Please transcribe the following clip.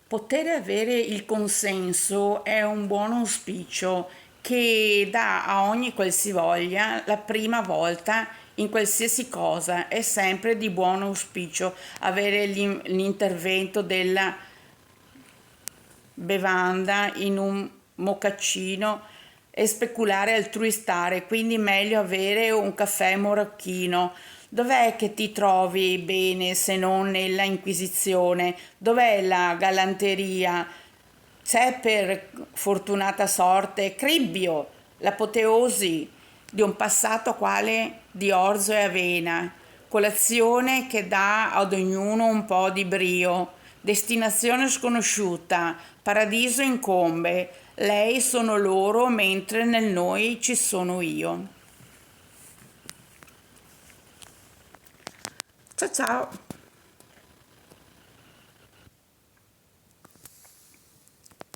Poter avere il consenso è un buon auspicio che dà a ogni qualsivoglia la prima volta in qualsiasi cosa. È sempre di buon auspicio avere l'intervento della bevanda in un mocaccino e speculare altruistare, quindi meglio avere un caffè marocchino. Dov'è che ti trovi bene se non nella Inquisizione? Dov'è la galanteria? C'è per fortunata sorte Cribbio, l'apoteosi di un passato quale di orzo e avena, colazione che dà ad ognuno un po' di brio, destinazione sconosciuta, paradiso incombe, lei sono loro mentre nel noi ci sono io. Ciao ciao!